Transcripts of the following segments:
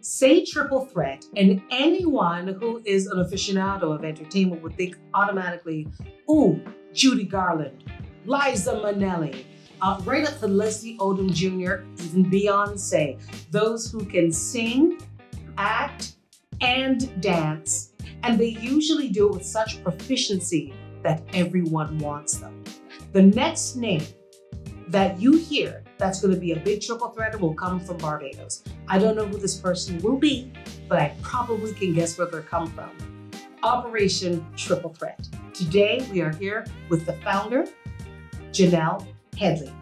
Say triple threat, and anyone who is an aficionado of entertainment would think automatically, ooh, Judy Garland, Liza Minnelli, right up to Leslie Odom Jr., even Beyonce, those who can sing, act, and dance. And they usually do it with such proficiency that everyone wants them. The next name that you hear that's going to be a big triple threat will come from Barbados. I don't know who this person will be, but I probably can guess where they're come from. Operation Triple Threat. Today we are here with the founder, Janelle Headley,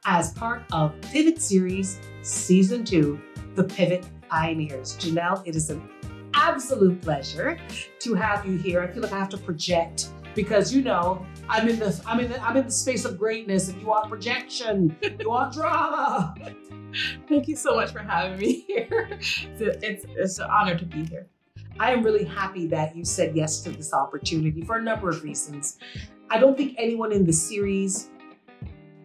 as part of Pivot Series Season 2, The Pivot Pioneers. Janelle, it is an absolute pleasure to have you here. I feel like I have to project because you know I'm in the space of greatness, and you want projection, you want drama. Thank you so much for having me here. It's an honor to be here. I am really happy that you said yes to this opportunity for a number of reasons. I don't think anyone in the series,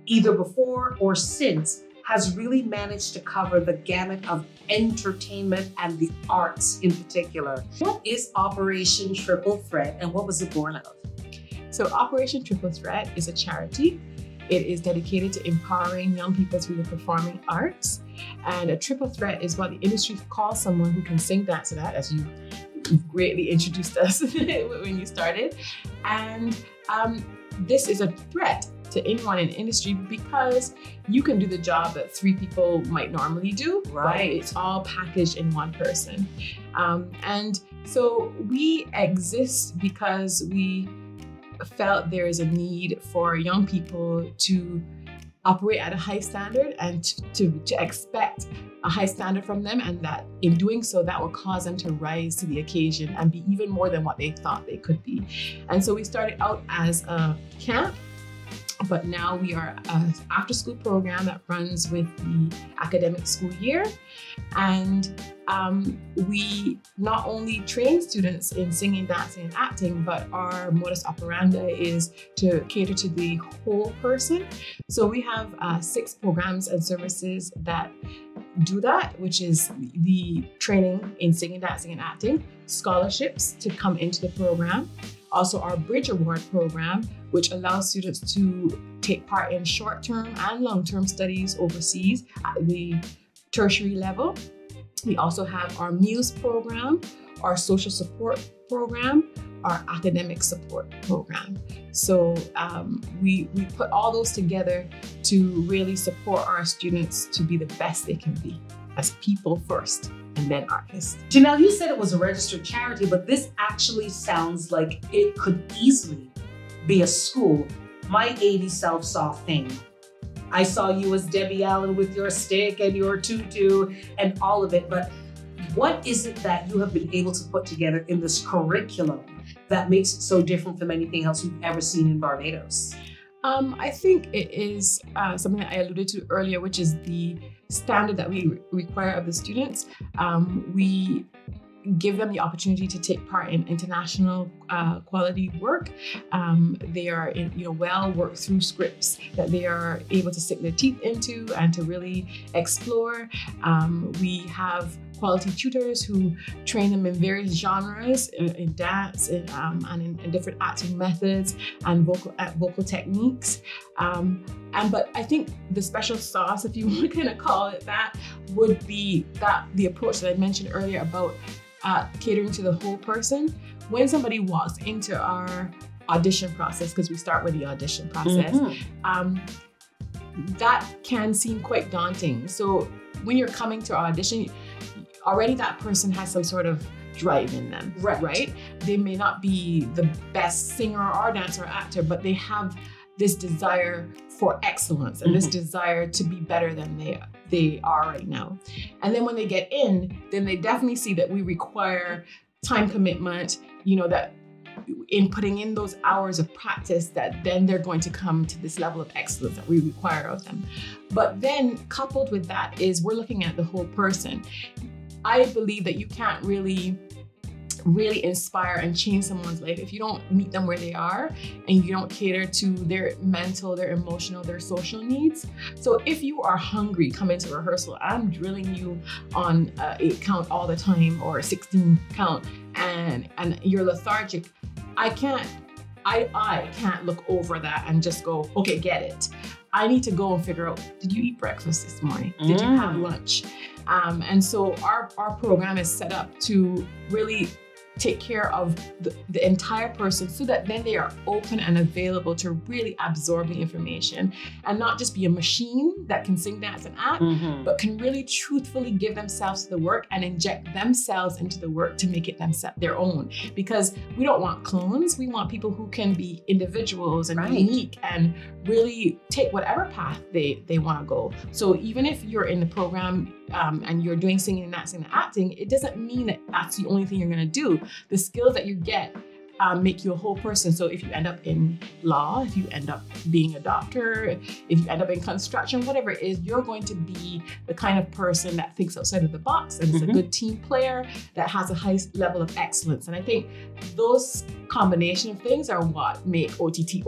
either before or since, has really managed to cover the gamut of entertainment and the arts in particular. What is Operation Triple Threat and what was it born of? So Operation Triple Threat is a charity. It is dedicated to empowering young people through the performing arts. And a triple threat is what the industry calls someone who can sing, dance, and act, as you greatly introduced us when you started. And this is a threat to anyone in industry because you can do the job that 3 people might normally do, right? But it's all packaged in one person. And so we exist because we felt there is a need for young people to operate at a high standard and to expect a high standard from them, and that in doing so, that will cause them to rise to the occasion and be even more than what they thought they could be. And so we started out as a camp, but now we are an after-school program that runs with the academic school year. And we not only train students in singing, dancing, and acting, but our modus operandi is to cater to the whole person. So we have 6 programs and services that do that, which is the training in singing, dancing, and acting, scholarships to come into the program, also our Bridge Award program, which allows students to take part in short-term and long-term studies overseas at the tertiary level. We also have our Muse program, our social support program, our academic support program. So we put all those together to really support our students to be the best they can be as people first, and then artists. Janelle, you said it was a registered charity, but this actually sounds like it could easily be a school. My 80s self saw thing. I saw you as Debbie Allen with your stick and your tutu and all of it, but what is it that you have been able to put together in this curriculum that makes it so different from anything else we've ever seen in Barbados? I think it is something that I alluded to earlier, which is the standard that we require of the students. We give them the opportunity to take part in international quality work. They are well worked through scripts that they are able to sink their teeth into and to really explore. We have quality tutors who train them in various genres, in dance and in different acting methods and vocal techniques. But I think the special sauce, if you want to kind of call it that, would be that the approach that I mentioned earlier about catering to the whole person. When somebody walks into our audition process, because we start with the audition process, that can seem quite daunting. So when you're coming to audition, already that person has some sort of drive in them, right? They may not be the best singer or dancer or actor, but they have this desire for excellence and this desire to be better than they are right now. And then when they get in, then they definitely see that we require time commitment, that in putting in those hours of practice, that then they're going to come to this level of excellence that we require of them. But then coupled with that is we're looking at the whole person. I believe that you can't really really inspire and change someone's life if you don't meet them where they are and you don't cater to their mental, their emotional, their social needs. So if you are hungry, come into rehearsal, I'm drilling you on 8 count all the time or 16 count and you're lethargic. I can't look over that and just go, okay, get it. I need to go and figure out, did you eat breakfast this morning? Did you have lunch? And so our program is set up to really take care of the entire person so that then they are open and available to really absorb the information and not just be a machine that can sing, dance, and act, but can really truthfully give themselves to the work and inject themselves into the work to make it their own. Because we don't want clones. We want people who can be individuals and unique and really take whatever path they want to go. So even if you're in the program and you're doing singing, dancing, and acting, it doesn't mean that that's the only thing you're going to do. The skills that you get make you a whole person. So if you end up in law, if you end up being a doctor, if you end up in construction, whatever it is, you're going to be the kind of person that thinks outside of the box and is a good team player that has a high level of excellence. And I think those combination of things are what make OTT.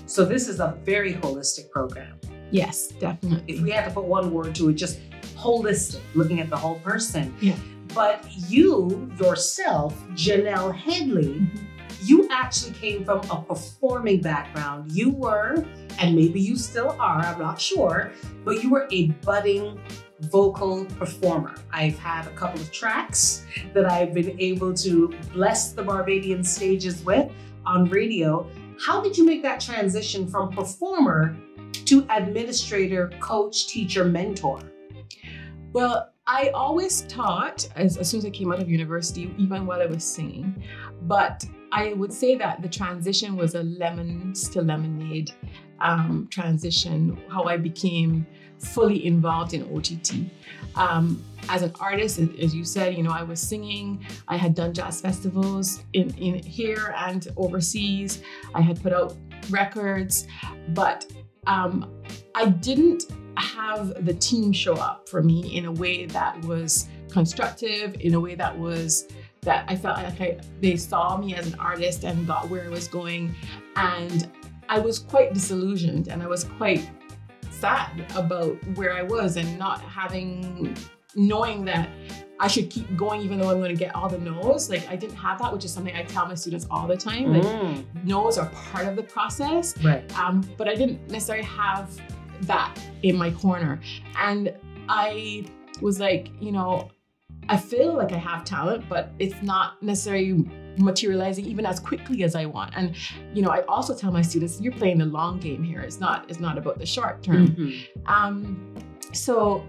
So this is a very holistic program. Yes, definitely. If we had to put one word to it, just holistic, looking at the whole person. Yeah. But you yourself, Janelle Headley, you actually came from a performing background. You were, and maybe you still are, I'm not sure, but you were a budding vocal performer. I've had a couple of tracks that I've been able to bless the Barbadian stages with on radio. How did you make that transition from performer to administrator, coach, teacher, mentor? Well, I always taught as soon as I came out of university, even while I was singing. But I would say that the transition was a lemons to lemonade transition, how I became fully involved in OTT. As an artist, as you said, you know, I was singing. I had done jazz festivals in here and overseas. I had put out records, but I didn't have the team show up for me in a way that was constructive, in a way that I felt like they saw me as an artist and got where I was going. And I was quite disillusioned and I was quite sad about where I was and not knowing that I should keep going even though I'm going to get all the no's. Like I didn't have that, which is something I tell my students all the time. Like no's are part of the process, right? But I didn't necessarily have that in my corner. And I was like, you know, I feel like I have talent, but it's not necessarily materializing even as quickly as I want. And, you know, I also tell my students, you're playing the long game here. It's not about the short term. So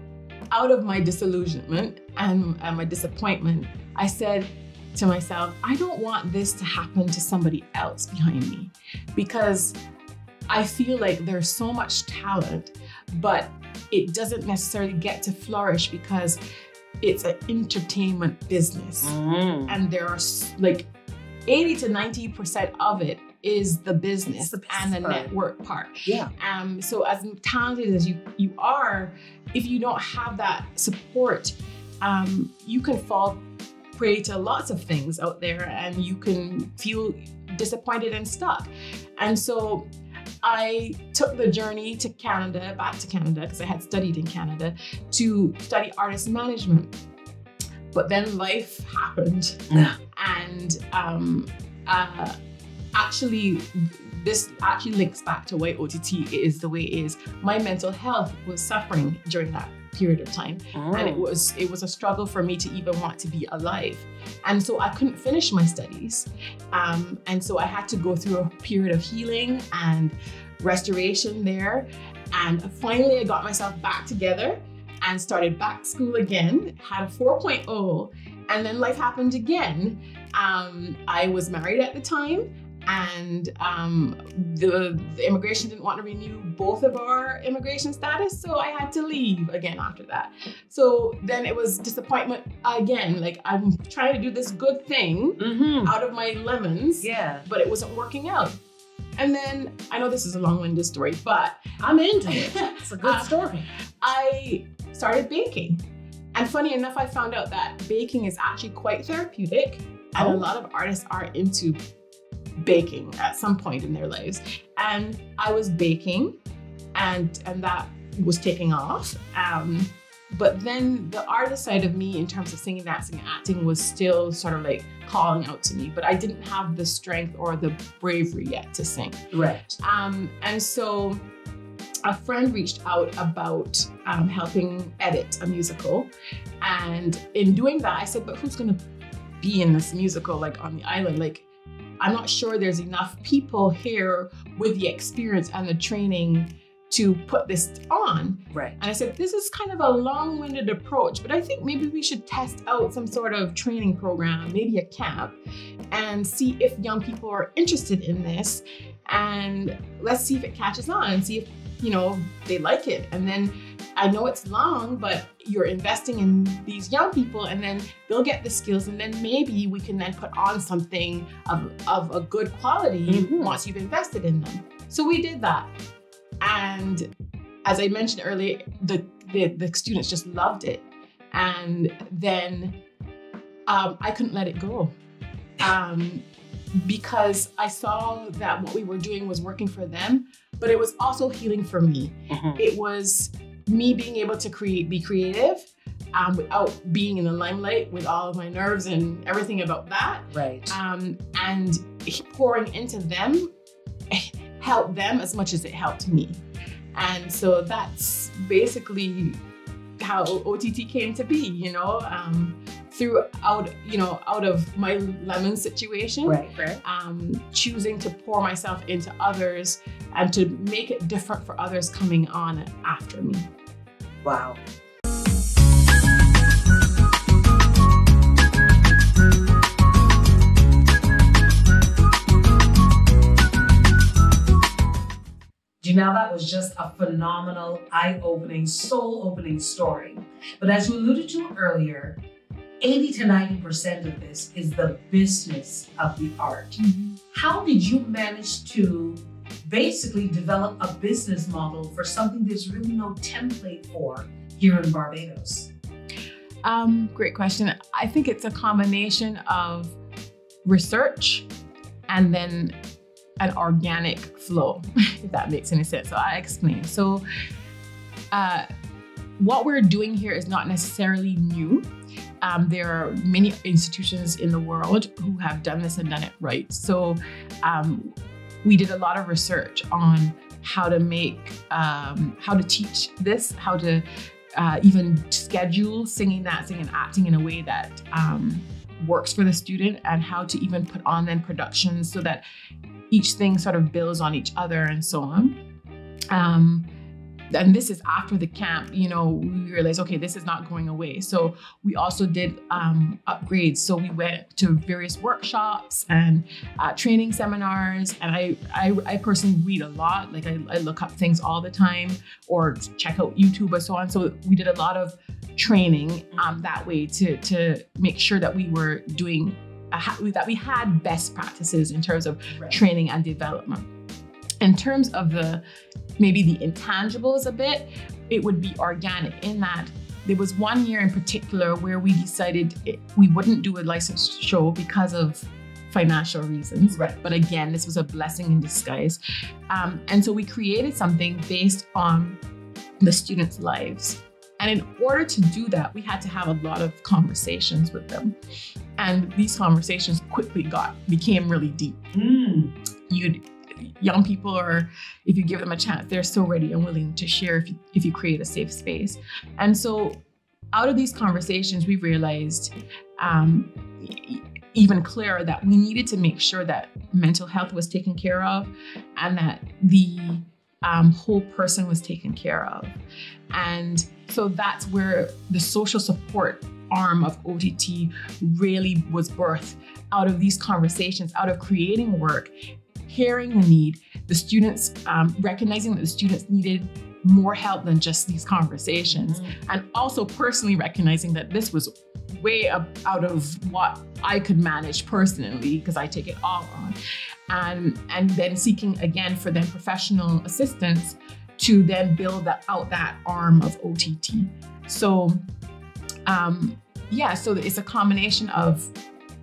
out of my disillusionment and my disappointment, I said to myself, I don't want this to happen to somebody else behind me, because I feel like there's so much talent, but it doesn't necessarily get to flourish because it's an entertainment business. And there are like 80 to 90% of it is the business and the network part. Yeah. So as talented as you are, if you don't have that support, you can fall prey to lots of things out there and you can feel disappointed and stuck. And so I took the journey to Canada, back to Canada, because I had studied in Canada, to study artist management. But then life happened. And actually, this actually links back to why OTT is the way it is. My mental health was suffering during that period of time. And it was a struggle for me to even want to be alive. And so I couldn't finish my studies. And so I had to go through a period of healing and restoration there. And finally I got myself back together and started back school again, had a 4.0, and then life happened again. I was married at the time, and the immigration didn't want to renew both of our immigration status, so I had to leave again after that. So then it was disappointment again. Like, I'm trying to do this good thing out of my lemons, but it wasn't working out. And then, I know this is a long-winded story, but I'm into it. It's a good story. I started baking. And funny enough, I found out that baking is actually quite therapeutic. And a lot of artists are into baking at some point in their lives. And I was baking and that was taking off. But then the artist side of me in terms of singing, dancing, and acting was still sort of like calling out to me, but I didn't have the strength or the bravery yet to sing. Right. And so a friend reached out about helping edit a musical. And in doing that, I said, but who's gonna be in this musical, like on the island? Like, I'm not sure there's enough people here with the experience and the training to put this on. Right. And I said, this is kind of a long-winded approach, but I think maybe we should test out some sort of training program, maybe a camp, and see if young people are interested in this. And let's see if it catches on and see if, you know, they like it. And then I know it's long, but you're investing in these young people and then they'll get the skills and then maybe we can then put on something of a good quality once you've invested in them. So we did that. And as I mentioned earlier, the students just loved it. And then I couldn't let it go because I saw that what we were doing was working for them, but it was also healing for me. It was me being able to be creative without being in the limelight with all of my nerves and everything about that. Right. And pouring into them helped them as much as it helped me. And so that's basically how OTT came to be, you know, out of my lemon situation, right. Choosing to pour myself into others and to make it different for others coming on after me. Wow. Janelle, that was just a phenomenal, eye-opening, soul-opening story. But as you alluded to earlier, 80 to 90% of this is the business of the art. How did you manage to basically develop a business model for something there's really no template for here in Barbados? Great question. I think it's a combination of research and then an organic flow, if that makes any sense. So I explain. So what we're doing here is not necessarily new. There are many institutions in the world who have done this and done it right. So we did a lot of research on how to make, how to teach this, how to even schedule singing, dancing, and acting in a way that works for the student, and how to even put on then productions so that each thing sort of builds on each other and so on. And this is after the camp, you know, we realized, okay, this is not going away. So we also did upgrades. So we went to various workshops and training seminars. And I personally read a lot. Like I look up things all the time or check out YouTube or so on. So we did a lot of training that way to make sure that we were doing, that we had best practices in terms of training and development. In terms of maybe the intangibles a bit, it would be organic in that there was one year in particular where we decided we wouldn't do a licensed show because of financial reasons. Right. But again, this was a blessing in disguise. And so we created something based on the students' lives. And in order to do that, we had to have a lot of conversations with them. And these conversations quickly became really deep. Young people are, if you give them a chance, they're so ready and willing to share if you create a safe space. And so out of these conversations, we realized even clearer that we needed to make sure that mental health was taken care of and that the whole person was taken care of. And so that's where the social support arm of OTT really was birthed out of these conversations, out of creating work, hearing the need, the students, recognizing that the students needed more help than just these conversations, and also personally recognizing that this was way out of what I could manage personally, because I take it all on, and then seeking again for then professional assistance to then build out that arm of OTT. So, so it's a combination of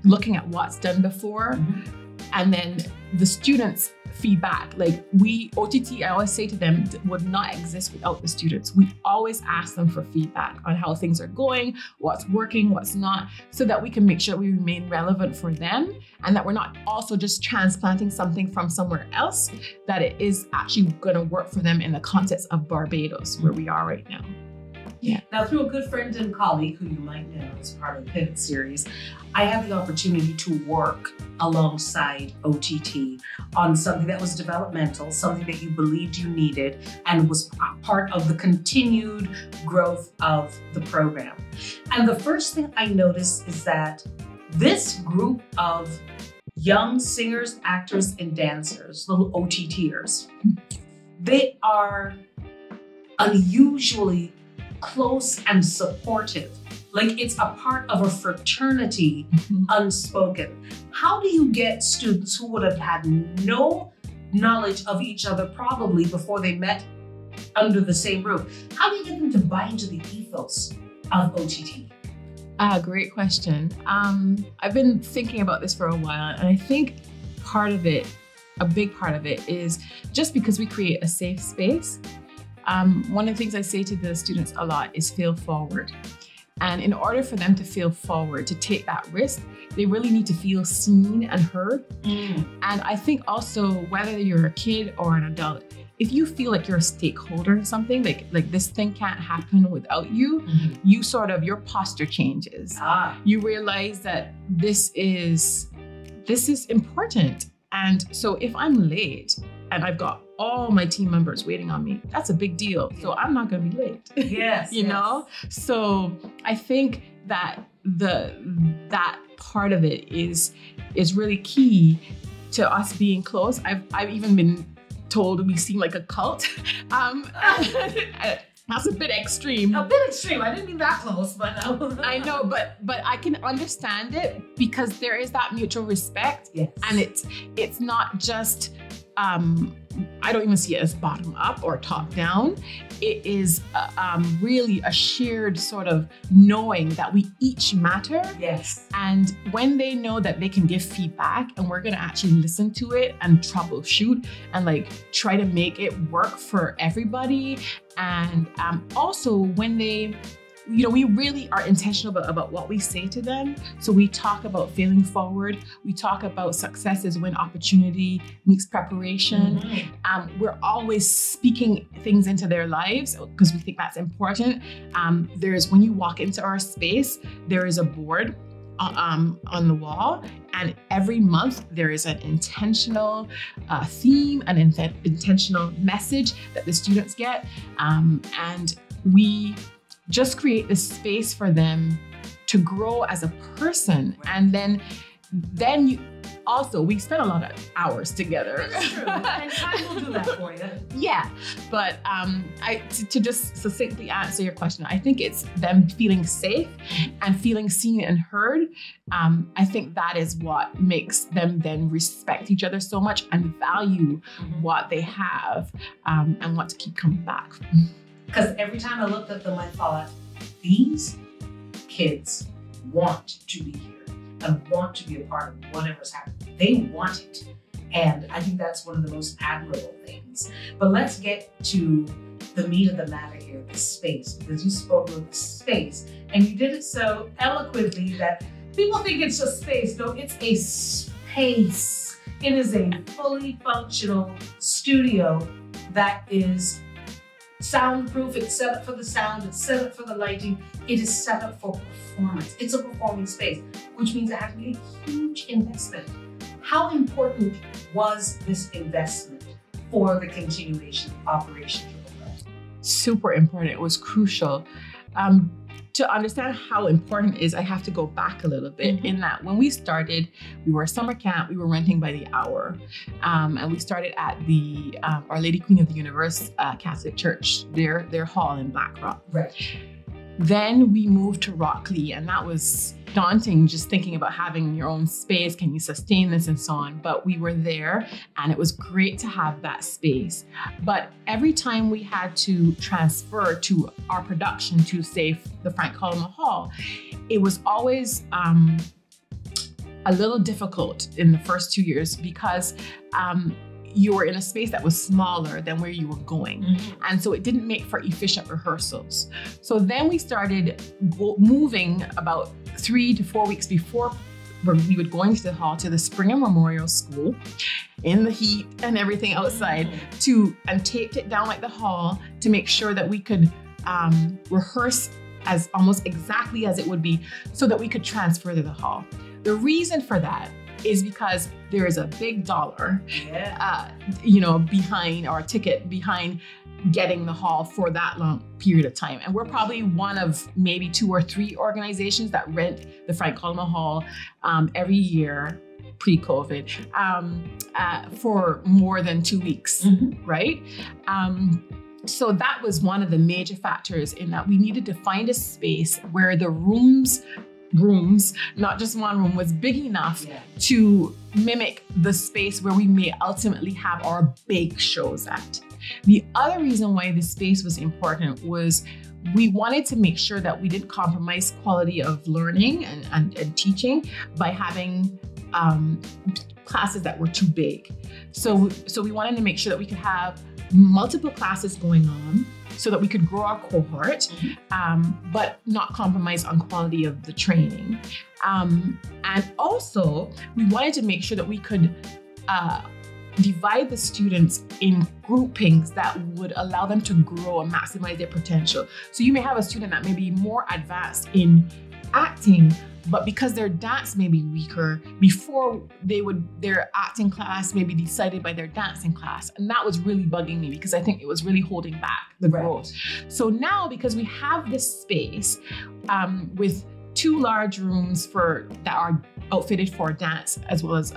looking at what's done before, and then the students' feedback. Like OTT, I always say to them, would not exist without the students. We always ask them for feedback on how things are going, what's working, what's not, so that we can make sure we remain relevant for them, and that we're not also just transplanting something from somewhere else, that it is actually going to work for them in the context of Barbados, where we are right now. Yeah. Now, through a good friend and colleague who you might know as part of the Pivot series, I had the opportunity to work alongside OTT on something that was developmental, something that you believed you needed, and was part of the continued growth of the program. And the first thing I noticed is that this group of young singers, actors, and dancers, little OTTers, they are unusually close and supportive. Like it's a part of a fraternity, unspoken. How do you get students who would have had no knowledge of each other probably before they met under the same roof? How do you get them to buy into the ethos of OTT? Great question. I've been thinking about this for a while, and I think a big part of it is just because we create a safe space. One of the things I say to the students a lot is feel forward. And in order for them to feel forward, to take that risk, they really need to feel seen and heard. And I think also, whether you're a kid or an adult, if you feel like you're a stakeholder in something, like this thing can't happen without you, your posture changes. You realize that this is important. And so if I'm late and I've got all my team members waiting on me, that's a big deal. So I'm not going to be late. Yes. You know? So I think that that part of it is really key to us being close. I've even been told we seem like a cult. That's a bit extreme. A bit extreme. I didn't mean that close, but I know, but I can understand it because there is that mutual respect. Yes. And it's not just I don't even see it as bottom up or top down. It is really a shared sort of knowing that we each matter. Yes. And when they know that they can give feedback and we're going to actually listen to it and troubleshoot and like try to make it work for everybody. And also when they, we really are intentional about what we say to them. So we talk about failing forward. We talk about successes when opportunity meets preparation. We're always speaking things into their lives because we think that's important. When you walk into our space, there is a board on the wall, and every month there is an intentional theme, an intentional message that the students get, and we just create this space for them to grow as a person. And then we spend a lot of hours together. That's true. And time will do that for you. Yeah, but to just succinctly answer your question, I think it's them feeling safe and feeling seen and heard. I think that is what makes them then respect each other so much and value what they have, and want to keep coming back. Because every time I looked at them, I thought, these kids want to be here and want to be a part of whatever's happening. They want it. And I think that's one of the most admirable things. But let's get to the meat of the matter here, the space, because you spoke of the space and you did it so eloquently that people think it's just space. No, it's a space. It is a fully functional studio that is soundproof. It's set up for the sound, it's set up for the lighting, it is set up for performance. It's a performing space, which means it had to be a huge investment. How important was this investment for the continuation of Operation Triple Threat? Super important. It was crucial. To understand how important it is, I have to go back a little bit in that when we started, we were a summer camp, we were renting by the hour. And we started at the Our Lady Queen of the Universe Catholic Church, their hall in Black Rock. Right. Then we moved to Rockley, and that was daunting, just thinking about having your own space. Can you sustain this and so on? But we were there and it was great to have that space. But every time we had to transfer to our production to, say, the Frank Collins Hall, it was always a little difficult in the first 2 years because you were in a space that was smaller than where you were going. Mm-hmm. And so it didn't make for efficient rehearsals. So then we started moving about 3 to 4 weeks before we would go into the hall to the Springer Memorial School in the heat and everything outside and taped it down like the hall to make sure that we could rehearse as almost exactly as it would be so that we could transfer to the hall. The reason for that is because there is a big dollar, behind our ticket behind getting the hall for that long period of time. And we're probably one of maybe 2 or 3 organizations that rent the Frank Coleman Hall every year pre-COVID for more than 2 weeks, right? So that was one of the major factors in that we needed to find a space where the rooms, not just one room, was big enough to mimic the space where we may ultimately have our big shows at. The other reason why this space was important was we wanted to make sure that we didn't compromise quality of learning and teaching by having classes that were too big. So we wanted to make sure that we could have multiple classes going on so that we could grow our cohort, but not compromise on quality of the training. And also, we wanted to make sure that we could divide the students in groupings that would allow them to grow and maximize their potential. So you may have a student that may be more advanced in acting, but because their dance may be weaker, before their acting class may be decided by their dancing class. And that was really bugging me because I think it was really holding back the growth. So now, because we have this space with 2 large rooms that are outfitted for dance as well as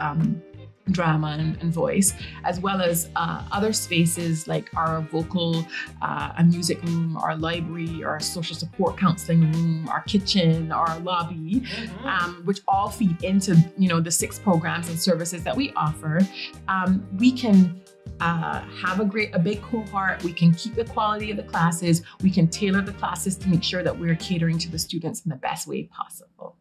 drama and voice, as well as other spaces like our vocal and music room, our library, our social support counseling room, our kitchen, our lobby, which all feed into the 6 programs and services that we offer. We can have a big cohort. We can keep the quality of the classes. We can tailor the classes to make sure that we're catering to the students in the best way possible.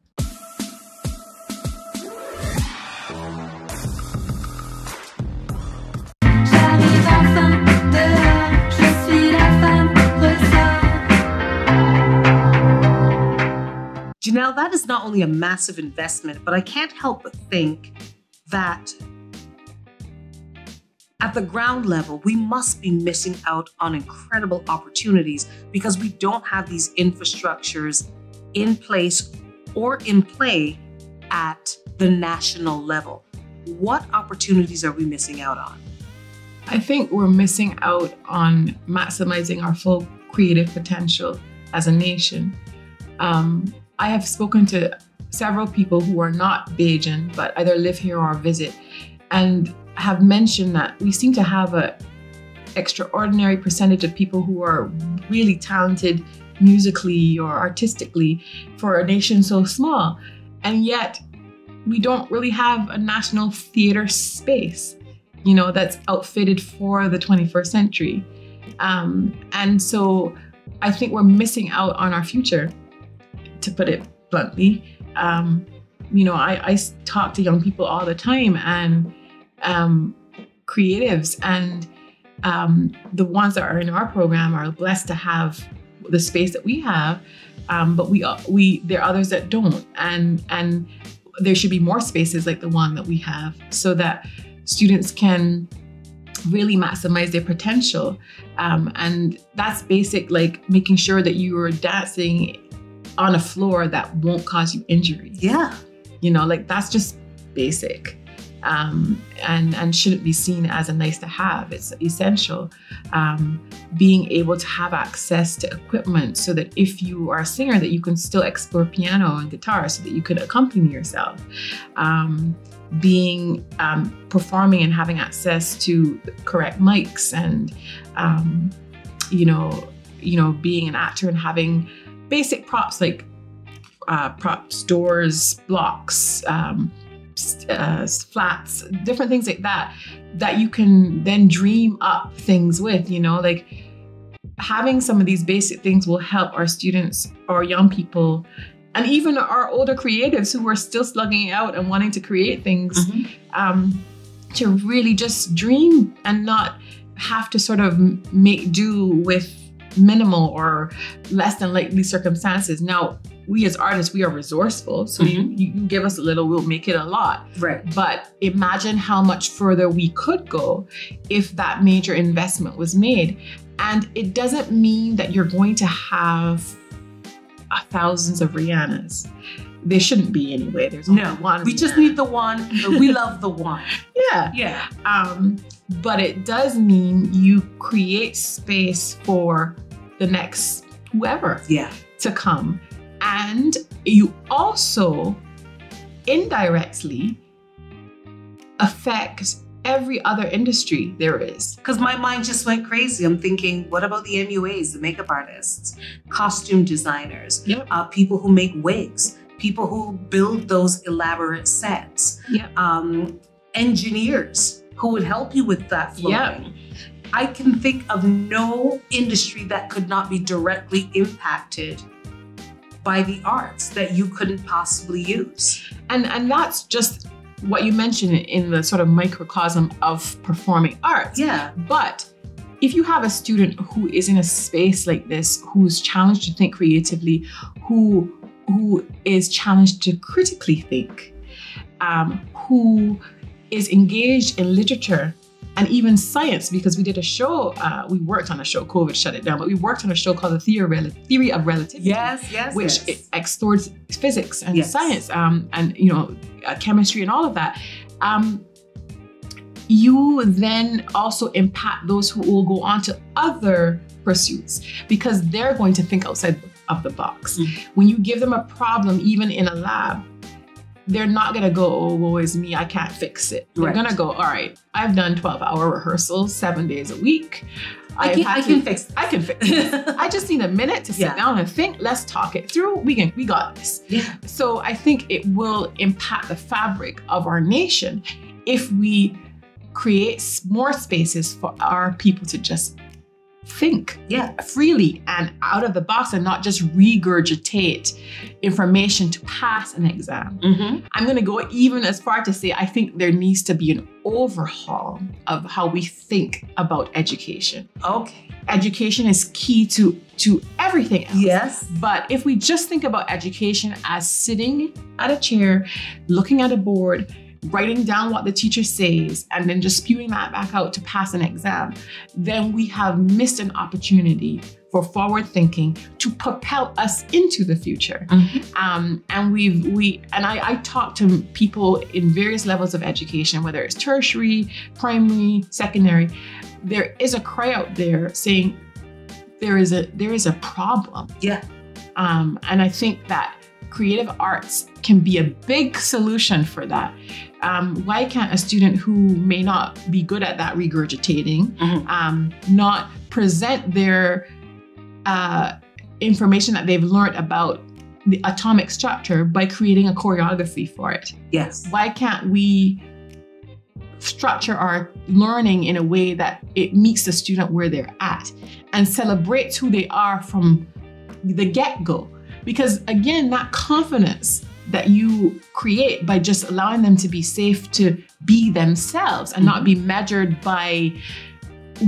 Janelle, that is not only a massive investment, but I can't help but think that at the ground level, we must be missing out on incredible opportunities because we don't have these infrastructures in place or in play at the national level. What opportunities are we missing out on? I think we're missing out on maximizing our full creative potential as a nation. I have spoken to several people who are not Bajan, but either live here or visit, and have mentioned that we seem to have an extraordinary percentage of people who are really talented musically or artistically for a nation so small. And yet we don't really have a national theater space, that's outfitted for the 21st century. And so I think we're missing out on our future, to put it bluntly. I talk to young people all the time and creatives, and the ones that are in our program are blessed to have the space that we have, but there are others that don't, and there should be more spaces like the one that we have so that students can really maximize their potential, and that's basic, like making sure that you are dancing on a floor that won't cause you injury. That's just basic. And shouldn't be seen as a nice to have. It's essential. Being able to have access to equipment so that if you are a singer, that you can still explore piano and guitar so that you can accompany yourself. Performing and having access to the correct mics, and being an actor and having basic props like props, doors, blocks, flats, different things like that you can then dream up things with, having some of these basic things will help our students or young people and even our older creatives who are still slugging it out and wanting to create things, to really just dream and not have to sort of make do with minimal or less than likely circumstances. Now, we as artists, we are resourceful. So you give us a little, we'll make it a lot. Right. But imagine how much further we could go if that major investment was made. And it doesn't mean that you're going to have thousands of Rihannas. There shouldn't be anyway. There's only one. We just need the one. We love the one. Yeah. But it does mean you create space for the next whoever to come. And you also indirectly affect every other industry there is. Because my mind just went crazy. I'm thinking, what about the MUAs, the makeup artists, costume designers, people who make wigs, people who build those elaborate sets, engineers who would help you with that flowing. I can think of no industry that could not be directly impacted by the arts that you couldn't possibly use. And that's just what you mentioned in the sort of microcosm of performing arts. Yeah. But if you have a student who is in a space like this, who's challenged to think creatively, who is challenged to critically think, who is engaged in literature and even science, because we did a show, we worked on a show, COVID shut it down, but we worked on a show called The Theory of Relativity. Which explores physics and science, and chemistry and all of that. You then also impact those who will go on to other pursuits because they're going to think outside of the box. When you give them a problem, even in a lab, they're not going to go, oh, woe is me, I can't fix it. They're going to go, all right, I've done 12-hour rehearsals 7 days a week. I can fix it. I can fix it. I just need a minute to sit down and think. Let's talk it through. We got this. Yeah. So I think it will impact the fabric of our nation if we create more spaces for our people to just think freely and out of the box and not just regurgitate information to pass an exam. I'm going to go even as far to say I think there needs to be an overhaul of how we think about education. Okay. Education is key to everything else. Yes. But if we just think about education as sitting at a chair, looking at a board, writing down what the teacher says, and then just spewing that back out to pass an exam, then we have missed an opportunity for forward thinking to propel us into the future. And I talk to people in various levels of education, whether it's tertiary, primary, secondary. There is a cry out there saying there is a problem. Yeah. And I think that creative arts can be a big solution for that. Why can't a student who may not be good at that regurgitating, not present their information that they've learned about the atomic structure by creating a choreography for it? Yes. Why can't we structure our learning in a way that it meets the student where they're at and celebrates who they are from the get-go? Because again, that confidence that you create by just allowing them to be safe to be themselves and not be measured by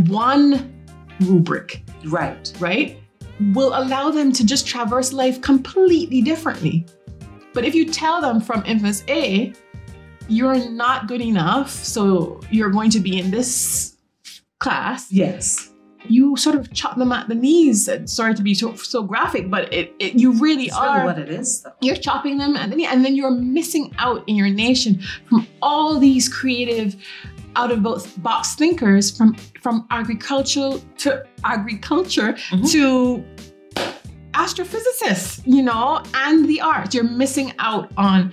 one rubric, right, will allow them to just traverse life completely differently. But if you tell them from infancy A, you're not good enough, so you're going to be in this class. Yes. You sort of chop them at the knees. Sorry to be so graphic, but you really are. Really what it is, though. You're chopping them at the knee, and then you're missing out in your nation from all these creative, out of box thinkers, from agriculture to astrophysicists, and the arts. You're missing out on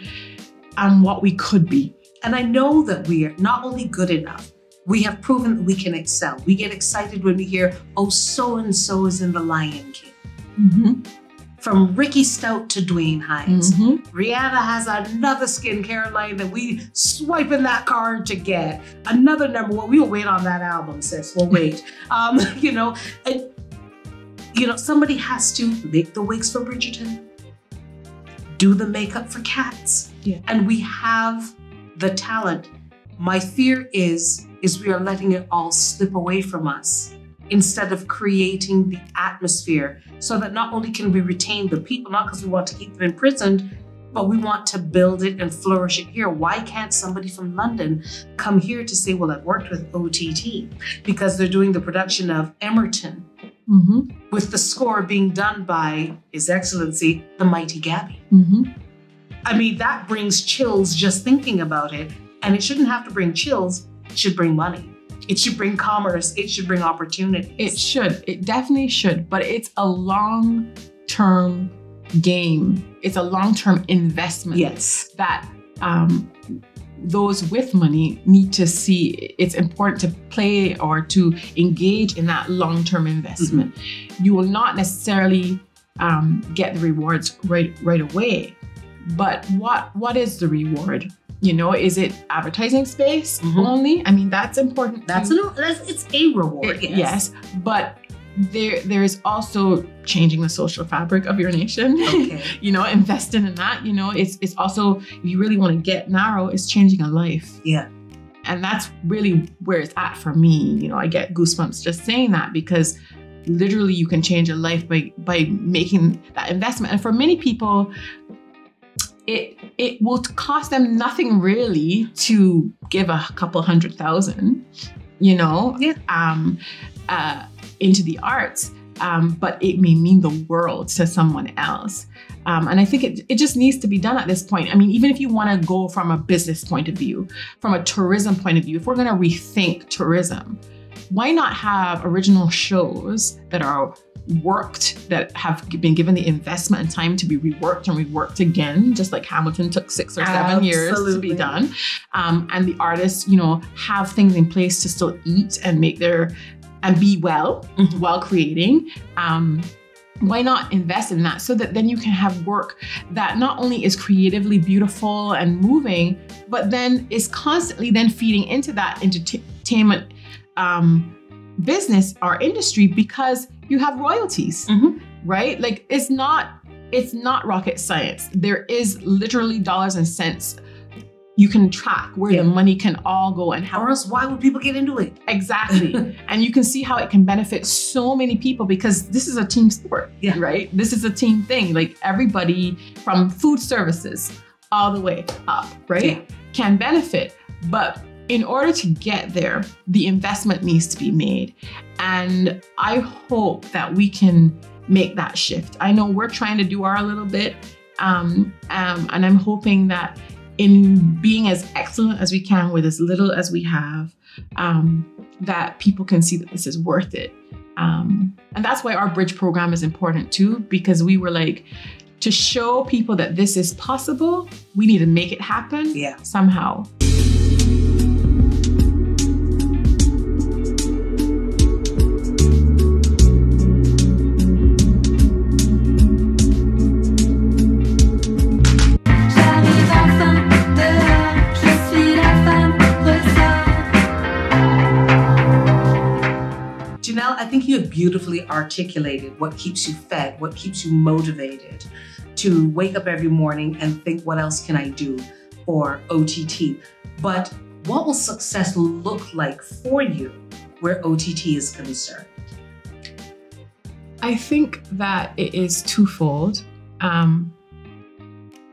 what we could be. And I know that we are not only good enough, we have proven that we can excel. We get excited when we hear, oh, so-and-so is in The Lion King. From Ricky Stout to Dwayne Hines. Rihanna has another skincare line that we swiping that card to get. Another number one. We'll wait on that album, sis. We'll wait. Somebody has to make the wigs for Bridgerton, do the makeup for cats. Yeah. And we have the talent. My fear is we are letting it all slip away from us instead of creating the atmosphere so that not only can we retain the people, not because we want to keep them imprisoned, but we want to build it and flourish it here. Why can't somebody from London come here to say, well, I've worked with OTT because they're doing the production of Emerton with the score being done by His Excellency, the mighty Gabby. I mean, that brings chills just thinking about it. And it shouldn't have to bring chills. It should bring money. It should bring commerce. It should bring opportunity. It should. It definitely should. But it's a long-term game. It's a long-term investment. Yes. That those with money need to see it's important to play or to engage in that long-term investment. You will not necessarily get the rewards right away. But what is the reward? You know, is it advertising space only? I mean, that's important. It's a reward. Yes, but there is also changing the social fabric of your nation. Okay. You know, investing in that. You know, it's also, if you really want to get narrow, it's changing a life. Yeah. And that's really where it's at for me. You know, I get goosebumps just saying that because literally you can change a life by making that investment. And for many people, it will cost them nothing really to give a couple $100,000, you know, into the arts. But it may mean the world to someone else. And I think it just needs to be done at this point. I mean, even if you want to go from a business point of view, from a tourism point of view, if we're going to rethink tourism, why not have original shows that are worked, that have been given the investment and time to be reworked and reworked again, just like Hamilton took 6 or 7 years to be done. And the artists, you know, have things in place to still eat and make and be well while creating. Why not invest in that so that then you can have work that not only is creatively beautiful and moving, but then is constantly then feeding into that entertainment business or industry, because you have royalties, right? Like it's not rocket science. There is literally dollars and cents you can track where the money can all go and how. Or else why would people get into it? Exactly. And you can see how it can benefit so many people, because this is a team sport, right? This is a team thing. Like everybody from food services all the way up, right? Can benefit. But in order to get there, the investment needs to be made. And I hope that we can make that shift. I know we're trying to do our little bit. And I'm hoping that in being as excellent as we can with as little as we have, that people can see that this is worth it. And that's why our bridge program is important too, because we were like, to show people that this is possible, we need to make it happen somehow. Janelle, I think you have beautifully articulated what keeps you fed, what keeps you motivated to wake up every morning and think, what else can I do for OTT? But what will success look like for you where OTT is concerned? I think that it is twofold.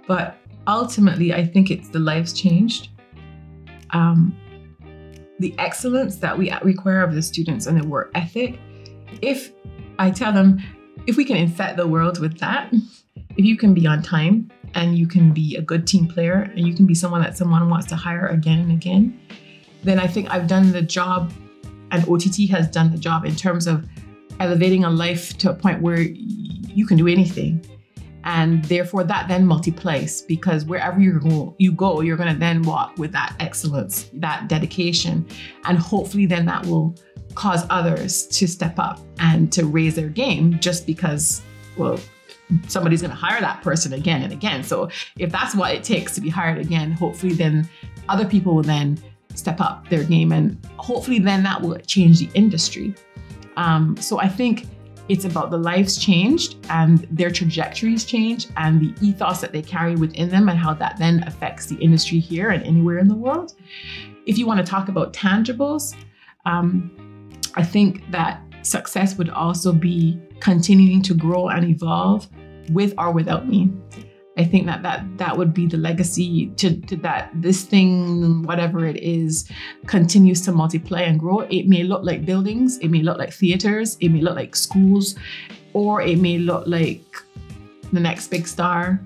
But ultimately, I think it's the lives changed. The excellence that we require of the students and the work ethic. If I tell them, if we can infect the world with that, if you can be on time and you can be a good team player and you can be someone that someone wants to hire again and again, then I think I've done the job, and OTT has done the job in terms of elevating a life to a point where you can do anything. And therefore that then multiplies, because wherever you go, you're going to then walk with that excellence, that dedication. And hopefully then that will cause others to step up and to raise their game, just because, well, somebody's going to hire that person again and again. So if that's what it takes to be hired again, hopefully then other people will then step up their game, and hopefully then that will change the industry. So I think It's about the lives changed and their trajectories changed and the ethos that they carry within them and how that then affects the industry here and anywhere in the world. If you want to talk about tangibles, I think that success would also be continuing to grow and evolve with or without me. I think that would be the legacy to that this thing, whatever it is, continues to multiply and grow. It may look like buildings, it may look like theaters, it may look like schools, or it may look like the next big star.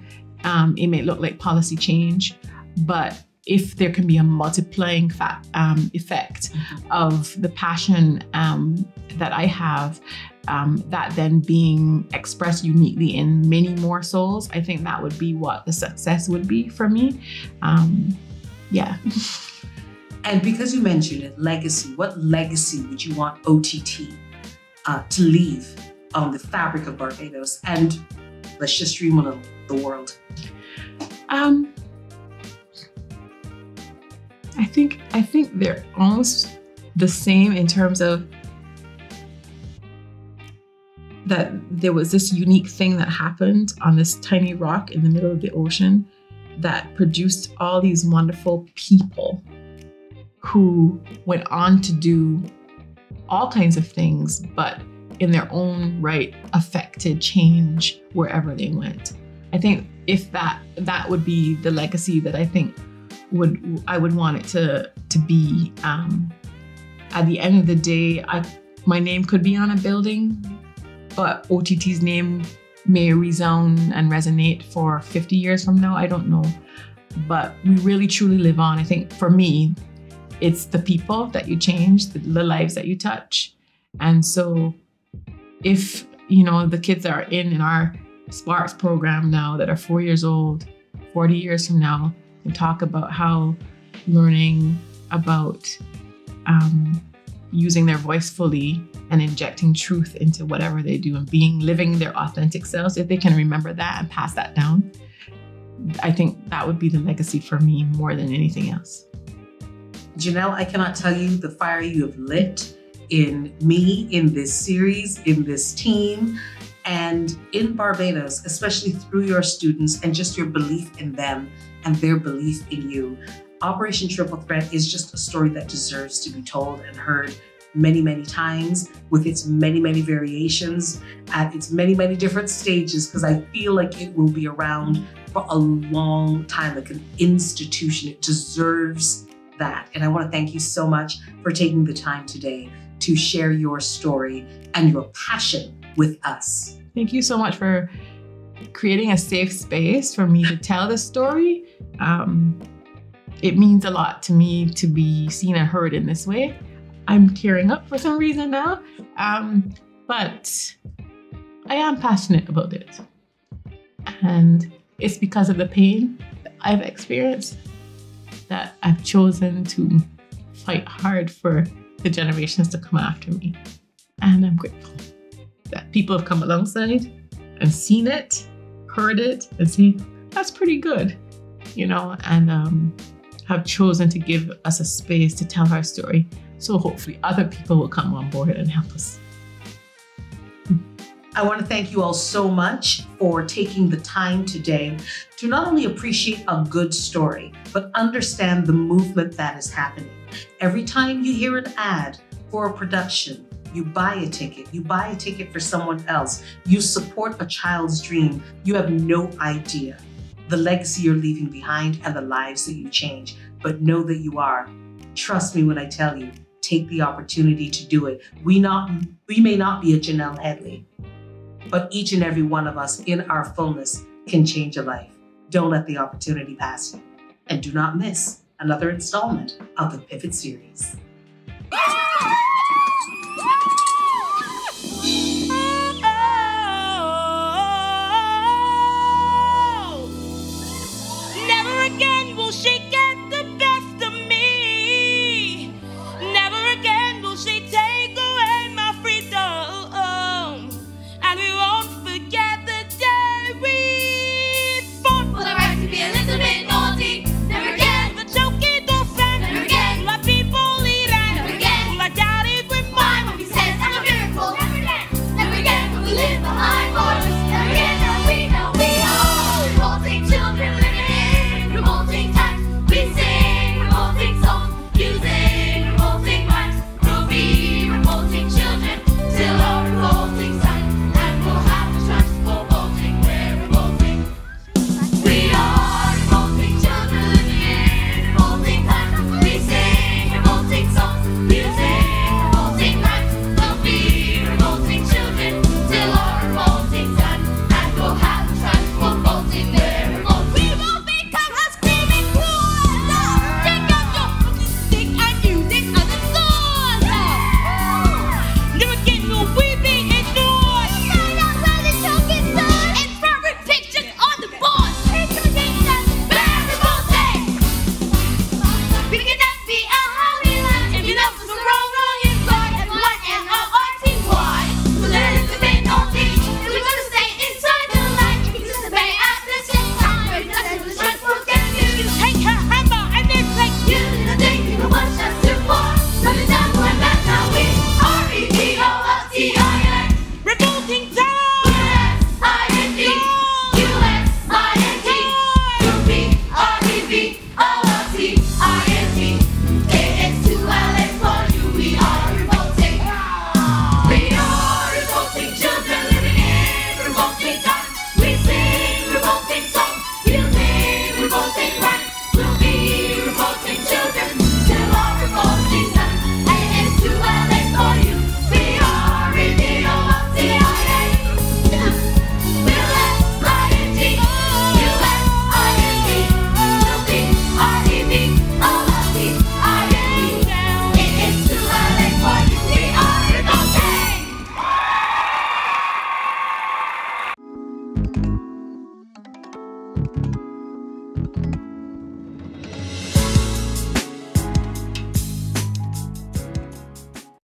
It may look like policy change, but if there can be a multiplying effect of the passion that I have, that then being expressed uniquely in many more souls, I think that would be what the success would be for me. Yeah. And because you mentioned it, legacy, what legacy would you want OTT to leave on the fabric of Barbados? And let's just dream on the world. I think they're almost the same in terms of that there was this unique thing that happened on this tiny rock in the middle of the ocean that produced all these wonderful people who went on to do all kinds of things, but in their own right affected change wherever they went. I think if that would be the legacy that I think I would want it to be. At the end of the day, my name could be on a building, but OTT's name may resound and resonate for 50 years from now. I don't know. But we really truly live on. I think for me, it's the people that you change, the lives that you touch. And so if, the kids that are in our Sparks program now that are 4 years old, 40 years from now, and talk about how learning about using their voice fully and injecting truth into whatever they do and living their authentic selves, if they can remember that and pass that down, I think that would be the legacy for me more than anything else. Janelle, I cannot tell you the fire you have lit in me, in this series, in this team, and in Barbados, especially through your students and just your belief in them and their belief in you. Operation Triple Threat is just a story that deserves to be told and heard many, many times with its many, many variations at its many, many different stages, because I feel like it will be around for a long time, like an institution. It deserves that. And I want to thank you so much for taking the time today to share your story and your passion with us. Thank you so much for creating a safe space for me to tell this story. It means a lot to me to be seen and heard in this way. I'm tearing up for some reason now, but I am passionate about it. And it's because of the pain that I've experienced that I've chosen to fight hard for the generations to come after me. And I'm grateful that people have come alongside and seen it, heard it, and say, that's pretty good, and have chosen to give us a space to tell our story. So hopefully other people will come on board and help us. I want to thank you all so much for taking the time today to not only appreciate a good story, but understand the movement that is happening. Every time you hear an ad for a production, you buy a ticket. You buy a ticket for someone else. You support a child's dream. You have no idea the legacy you're leaving behind and the lives that you change. But know that you are. Trust me when I tell you, take the opportunity to do it. We may not be a Janelle Headley, but each and every one of us in our fullness can change a life. Don't let the opportunity pass you. And do not miss another installment of the Pivot series. Never again will she get